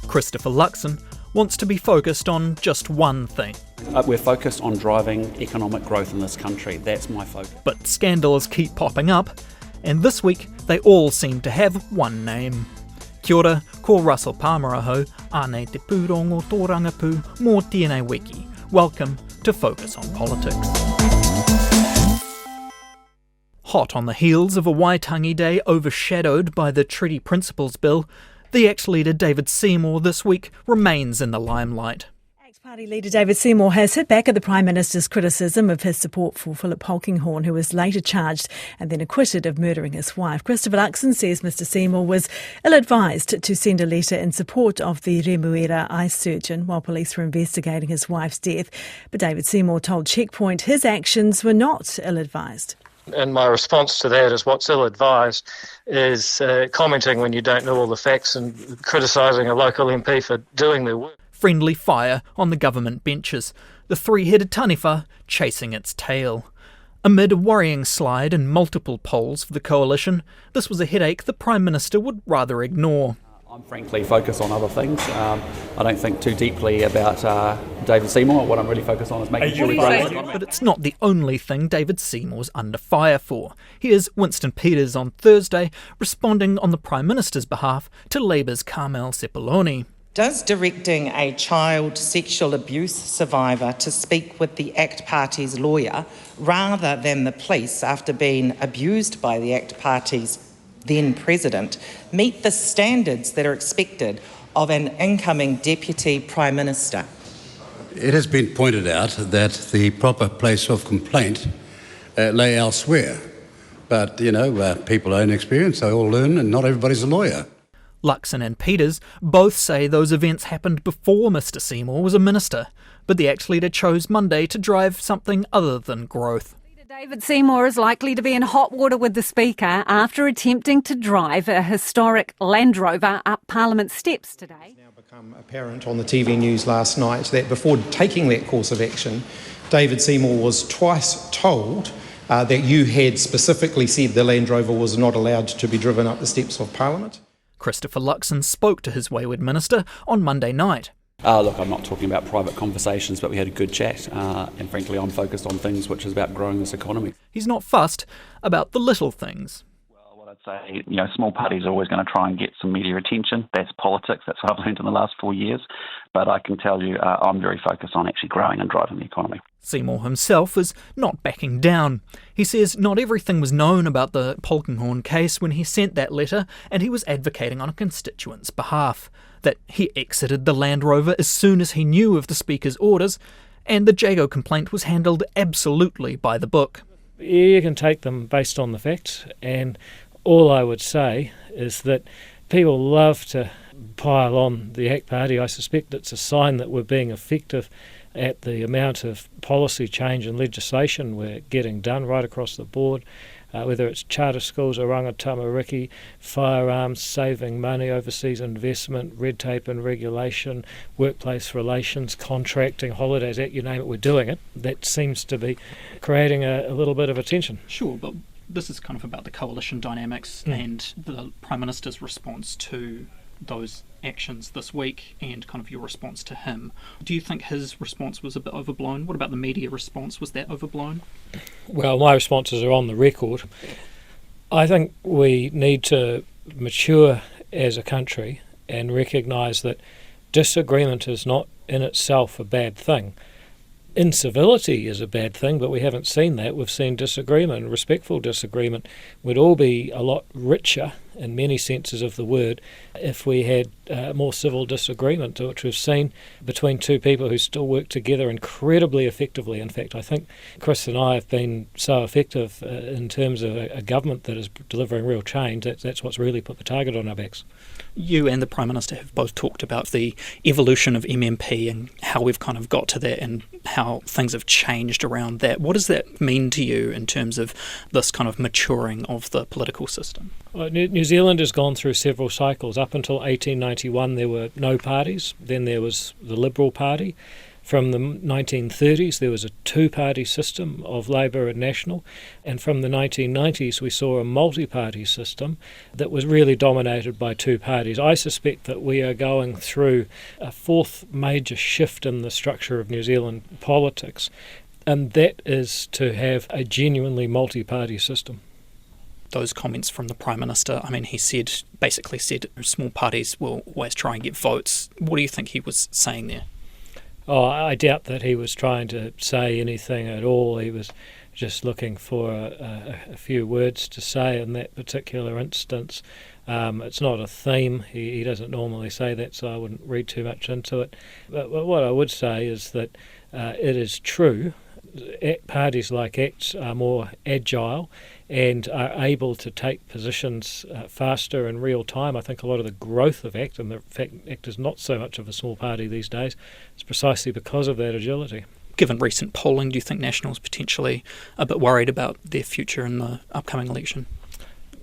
Christopher Luxon wants to be focused on just one thing. We're focused on driving economic growth in this country. That's my focus. But scandals keep popping up, and this week they all seem to have one name. Kia ora, ko Russell Palmer aho, ane te pūrongo tō rangapū mō tēnei wiki. Welcome to Focus on Politics. Hot on the heels of a Waitangi Day overshadowed by the Treaty Principles Bill, the ex-leader David Seymour this week remains in the limelight. Ex-party leader David Seymour has hit back at the Prime Minister's criticism of his support for Philip Polkinghorne, who was later charged and then acquitted of murdering his wife. Christopher Luxon says Mr Seymour was ill-advised to send a letter in support of the Remuera eye surgeon while police were investigating his wife's death. But David Seymour told Checkpoint his actions were not ill-advised. And my response to that is what's ill-advised is commenting when you don't know all the facts and criticising a local MP for doing their work. Friendly fire on the government benches, the three-headed taniwha chasing its tail. Amid a worrying slide in multiple polls for the coalition, this was a headache the Prime Minister would rather ignore. I'm frankly focused on other things. I don't think too deeply about David Seymour. What I'm really focused on is making sure we grow the economy. But it's not the only thing David Seymour's under fire for. Here's Winston Peters on Thursday responding on the Prime Minister's behalf to Labour's Carmel Sepuloni. Does directing a child sexual abuse survivor to speak with the ACT Party's lawyer rather than the police after being abused by the ACT Party's then President meet the standards that are expected of an incoming Deputy Prime Minister? It has been pointed out that the proper place of complaint lay elsewhere. But, people own experience, they all learn, and not everybody's a lawyer. Luxon and Peters both say those events happened before Mr Seymour was a minister, but the ex-leader chose Monday to drive something other than growth. David Seymour is likely to be in hot water with the Speaker after attempting to drive a historic Land Rover up Parliament steps today. It's now become apparent on the TV news last night that before taking that course of action, David Seymour was twice told that you had specifically said the Land Rover was not allowed to be driven up the steps of Parliament. Christopher Luxon spoke to his wayward minister on Monday night. Look, I'm not talking about private conversations, but we had a good chat. And frankly, I'm focused on things which is about growing this economy. He's not fussed about the little things. Well, what I'd say, small parties are always going to try and get some media attention. That's politics. That's what I've learned in the last 4 years. But I can tell you, I'm very focused on actually growing and driving the economy. Seymour himself is not backing down. He says not everything was known about the Polkinghorne case when he sent that letter, and he was advocating on a constituent's behalf. That he exited the Land Rover as soon as he knew of the Speaker's orders, and the Jago complaint was handled absolutely by the book. You can take them based on the facts, and all I would say is that people love to pile on the ACT Party. I suspect it's a sign that we're being effective at the amount of policy change and legislation we're getting done right across the board. Whether it's charter schools, oranga tamariki, firearms, saving money, overseas investment, red tape and regulation, workplace relations, contracting, holidays, you name it, we're doing it. That seems to be creating a little bit of attention. Sure, but this is kind of about the coalition dynamics and the Prime Minister's response to those actions this week and kind of your response to him. Do you think his response was a bit overblown? What about the media response? Was that overblown? Well, my responses are on the record. I think we need to mature as a country and recognise that disagreement is not in itself a bad thing. Incivility is a bad thing, but we haven't seen that. We've seen disagreement, respectful disagreement. We'd all be a lot richer in many senses of the word if we had more civil disagreement, which we've seen between two people who still work together incredibly effectively. In fact, I think Chris and I have been so effective in terms of a government that is delivering real change. That's what's really put the target on our backs. You and the Prime Minister have both talked about the evolution of MMP and how we've kind of got to that and how things have changed around that. What does that mean to you in terms of this kind of maturing of the political system? Well, New Zealand has gone through several cycles. Up until 1891 there were no parties, then there was the Liberal Party. From the 1930s, there was a two-party system of Labour and National, and from the 1990s, we saw a multi-party system that was really dominated by two parties. I suspect that we are going through a fourth major shift in the structure of New Zealand politics, and that is to have a genuinely multi-party system. Those comments from the Prime Minister, I mean, he basically said small parties will always try and get votes. What do you think he was saying there? Oh, I doubt that he was trying to say anything at all. He was just looking for a few words to say in that particular instance. It's not a theme. He doesn't normally say that, so I wouldn't read too much into it. But what I would say is that it is true. Parties like ACT are more agile and are able to take positions faster in real time. I think a lot of the growth of ACT, and the fact ACT is not so much of a small party these days, is precisely because of that agility. Given recent polling, do you think National's potentially a bit worried about their future in the upcoming election?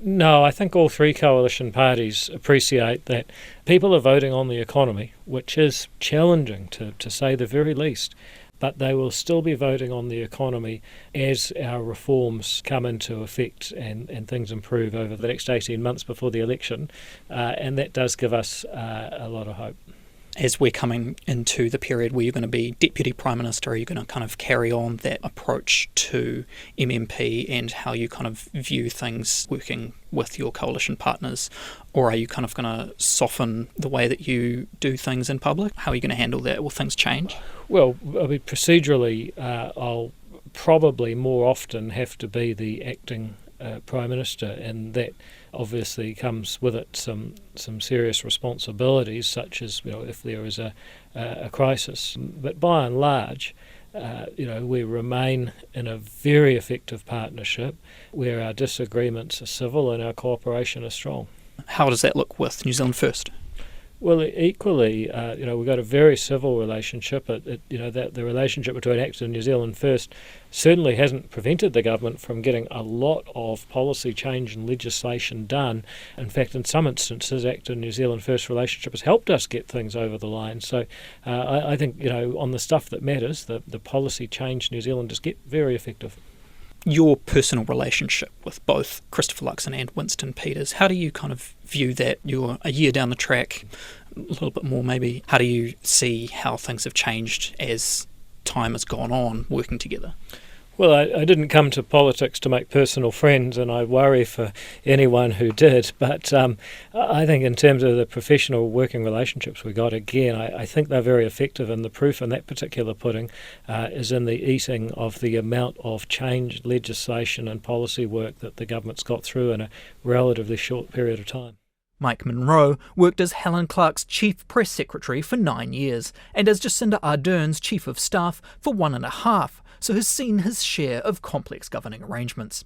No, I think all three coalition parties appreciate that people are voting on the economy, which is challenging to say the very least. But they will still be voting on the economy as our reforms come into effect and things improve over the next 18 months before the election, and that does give us a lot of hope. As we're coming into the period where you're going to be Deputy Prime Minister, are you going to kind of carry on that approach to MMP and how you kind of view things working with your coalition partners, or are you kind of going to soften the way that you do things in public? How are you going to handle that? Will things change? Well, I mean, procedurally, I'll probably more often have to be the acting Prime Minister, and that obviously comes with it some serious responsibilities, such as if there is a crisis. But by and large, we remain in a very effective partnership where our disagreements are civil and our cooperation is strong. How does that look with New Zealand First? Well, equally, we've got a very civil relationship. That the relationship between ACT and New Zealand First certainly hasn't prevented the government from getting a lot of policy change and legislation done. In fact, in some instances, ACT and New Zealand First relationship has helped us get things over the line. So I think, on the stuff that matters, the policy change New Zealanders get very effective. Your personal relationship with both Christopher Luxon and Winston Peters, how do you kind of view that? You're a year down the track, a little bit more maybe. How do you see how things have changed as time has gone on working together? Well, I didn't come to politics to make personal friends, and I worry for anyone who did. But I think in terms of the professional working relationships we got, again, I think they're very effective, and the proof in that particular pudding is in the eating of the amount of change, legislation and policy work that the government's got through in a relatively short period of time. Mike Munro worked as Helen Clark's Chief Press Secretary for 9 years and as Jacinda Ardern's Chief of Staff for 1.5, so has seen his share of complex governing arrangements.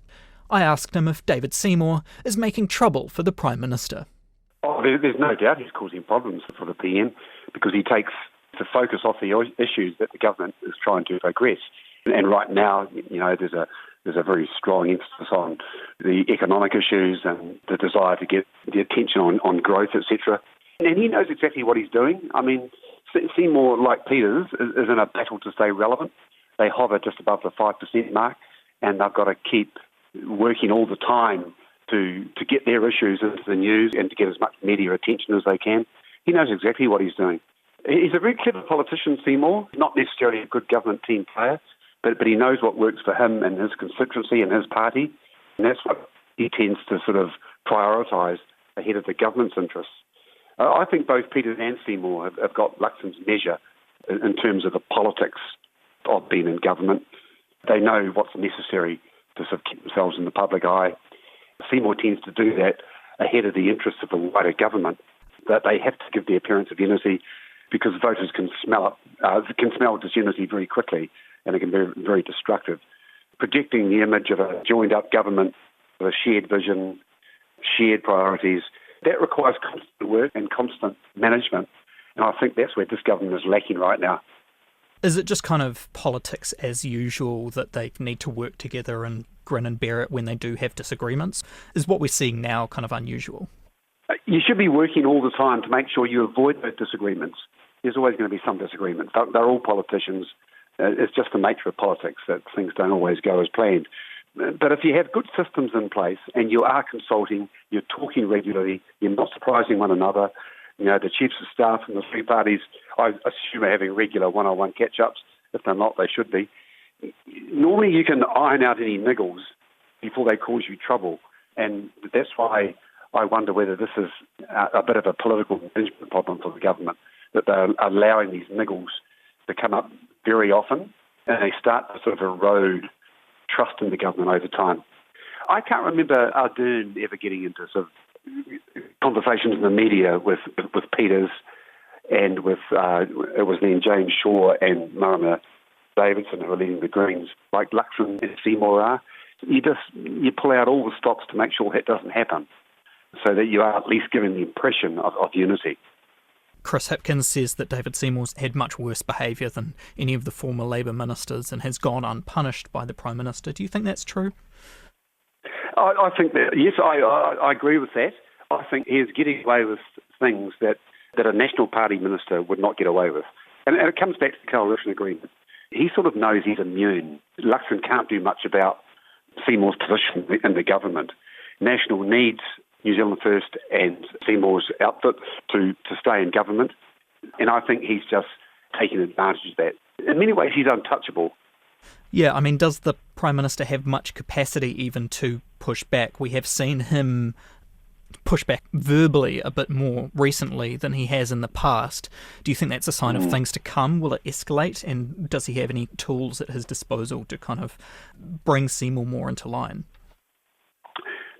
I asked him if David Seymour is making trouble for the Prime Minister. Oh, there's no doubt he's causing problems for the PM because he takes the focus off the issues that the government is trying to progress. And right now, there's a very strong emphasis on the economic issues and the desire to get the attention on growth, etc. And he knows exactly what he's doing. I mean, Seymour, like Peters, is in a battle to stay relevant. They hover just above the 5% mark, and they've got to keep working all the time to get their issues into the news and to get as much media attention as they can. He knows exactly what he's doing. He's a very clever politician, Seymour, not necessarily a good government team player, but he knows what works for him and his constituency and his party, and that's what he tends to sort of prioritise ahead of the government's interests. I think both Peters and Seymour have got Luxon's measure in terms of the politics of being in government. They know what's necessary to sort of keep themselves in the public eye. Seymour tends to do that ahead of the interests of the wider government, that they have to give the appearance of unity because voters can smell disunity very quickly, and it can be very destructive. Projecting the image of a joined-up government with a shared vision, shared priorities, that requires constant work and constant management, and I think that's where this government is lacking right now. Is it just kind of politics as usual that they need to work together and grin and bear it when they do have disagreements? Is what we're seeing now kind of unusual? You should be working all the time to make sure you avoid those disagreements. there's always going to be some disagreement. They're all politicians. It's just the nature of politics that things don't always go as planned. But if you have good systems in place and you are consulting, you're talking regularly, you're not surprising one another, the chiefs of staff and the three parties, I assume, are having regular one-on-one catch-ups. If they're not, they should be. Normally you can iron out any niggles before they cause you trouble. And that's why I wonder whether this is a bit of a political management problem for the government, that they're allowing these niggles to come up very often, and they start to sort of erode trust in the government over time. I can't remember Ardern ever getting into sort of conversations in the media with Peters and with, it was then James Shaw and Marama Davidson who are leading the Greens, like Luxon and Seymour are. You pull out all the stops to make sure that doesn't happen, so that you are at least giving the impression of unity. Chris Hipkins says that David Seymour's had much worse behaviour than any of the former Labour ministers and has gone unpunished by the Prime Minister. Do you think that's true? I think that, yes, I agree with that. I think he is getting away with things that a National Party minister would not get away with. And it comes back to the coalition agreement. He sort of knows he's immune. Luxon can't do much about Seymour's position in the government. National needs New Zealand First and Seymour's outfit to stay in government. And I think he's just taking advantage of that. In many ways, he's untouchable. Yeah, I mean, does the Prime Minister have much capacity even to push back? We have seen him push back verbally a bit more recently than he has in the past. Do you think that's a sign of things to come? Will it escalate? And does he have any tools at his disposal to kind of bring Seymour more into line?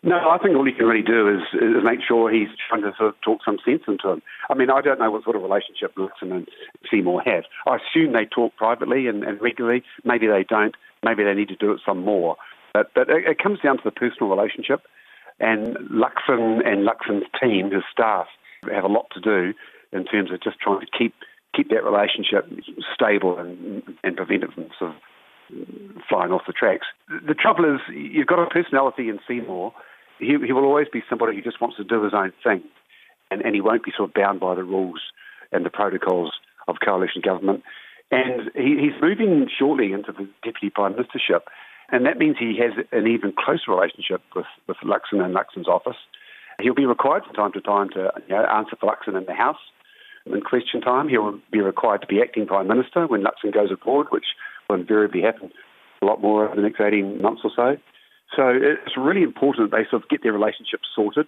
No, I think all he can really do is make sure he's trying to sort of talk some sense into him. I mean, I don't know what sort of relationship Luxon and Seymour have. I assume they talk privately and regularly. Maybe they don't. Maybe they need to do it some more. But it comes down to the personal relationship. And Luxon and Luxon's team, his staff, have a lot to do in terms of just trying to keep that relationship stable and prevent it from sort of flying off the tracks. The trouble is, you've got a personality in Seymour. He will always be somebody who just wants to do his own thing, and he won't be sort of bound by the rules and the protocols of coalition government. And he's moving shortly into the Deputy Prime Ministership, and that means he has an even closer relationship with Luxon and Luxon's office. He'll be required from time to time to answer for Luxon in the House in question time. He'll be required to be acting Prime Minister when Luxon goes abroad, which will invariably happen a lot more over the next 18 months or so. So it's really important that they sort of get their relationship sorted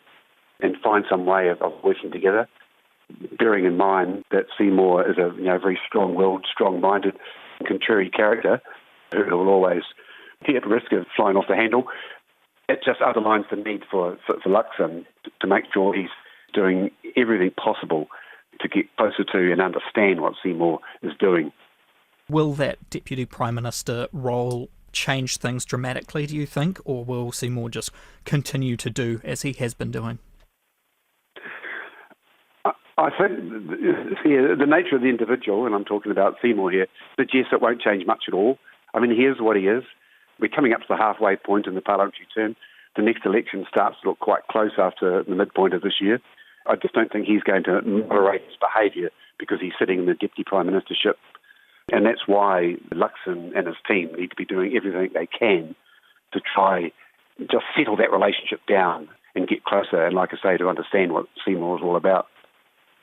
and find some way of working together, bearing in mind that Seymour is a very strong-willed, strong-minded, contrary character who will always be at risk of flying off the handle. It just underlines the need for Luxon to make sure he's doing everything possible to get closer to and understand what Seymour is doing. Will that Deputy Prime Minister role change things dramatically, do you think, or will Seymour just continue to do as he has been doing? I think the nature of the individual, and I'm talking about Seymour here, suggests it won't change much at all. I mean, he is what he is. We're coming up to the halfway point in the parliamentary term. The next election starts to look quite close after the midpoint of this year. I just don't think he's going to moderate his behaviour because he's sitting in the Deputy Prime Ministership. And that's why Luxon and his team need to be doing everything they can to try just settle that relationship down and get closer and, like I say, to understand what Seymour is all about.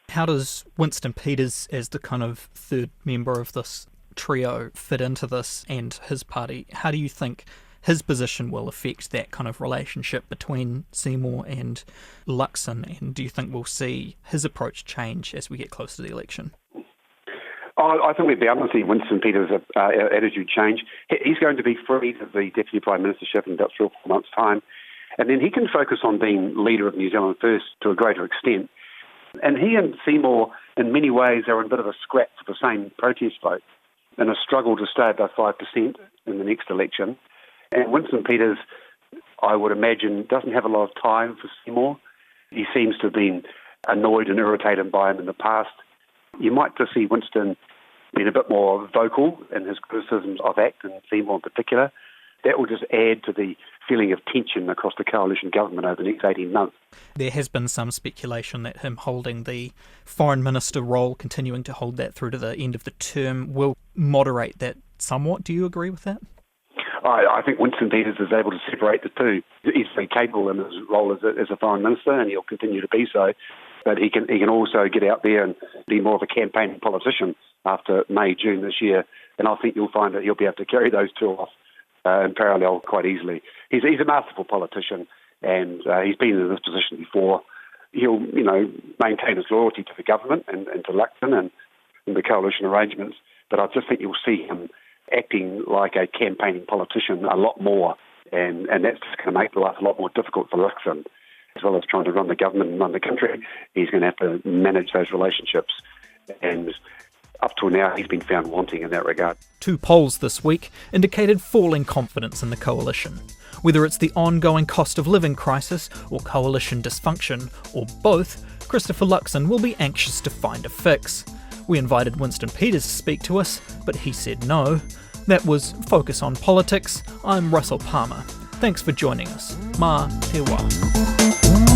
How does Winston Peters, as the kind of third member of this trio, fit into this and his party? How do you think his position will affect that kind of relationship between Seymour and Luxon? And do you think we'll see his approach change as we get closer to the election? I think we're bound to see Winston Peters' attitude change. He's going to be freed of the Deputy Prime Ministership in about 3 or 4 months' time, and then he can focus on being leader of New Zealand First to a greater extent. And he and Seymour, in many ways, are in a bit of a scrap for the same protest vote and a struggle to stay above 5% in the next election. And Winston Peters, I would imagine, doesn't have a lot of time for Seymour. He seems to have been annoyed and irritated by him in the past. You might just see Winston being a bit more vocal in his criticisms of ACT and Seymour in particular. that will just add to the feeling of tension across the coalition government over the next 18 months. There has been some speculation that him holding the foreign minister role, continuing to hold that through to the end of the term, will moderate that somewhat. Do you agree with that? I think Winston Peters is able to separate the two. He's very capable in his role as a foreign minister, and he'll continue to be so. But he can also get out there and be more of a campaigning politician after May, June this year. And I think you'll find that he'll be able to carry those two off in parallel quite easily. He's a masterful politician, and he's been in this position before. He'll, maintain his loyalty to the government and to Luxon and the coalition arrangements. But I just think you'll see him acting like a campaigning politician a lot more, and that's just going to make life a lot more difficult for Luxon. As well as trying to run the government and run the country, he's going to have to manage those relationships. And up till now, he's been found wanting in that regard. 2 polls this week indicated falling confidence in the coalition. Whether it's the ongoing cost of living crisis or coalition dysfunction, or both, Christopher Luxon will be anxious to find a fix. We invited Winston Peters to speak to us, but he said no. That was Focus on Politics. I'm Russell Palmer. Thanks for joining us. Mā te wā.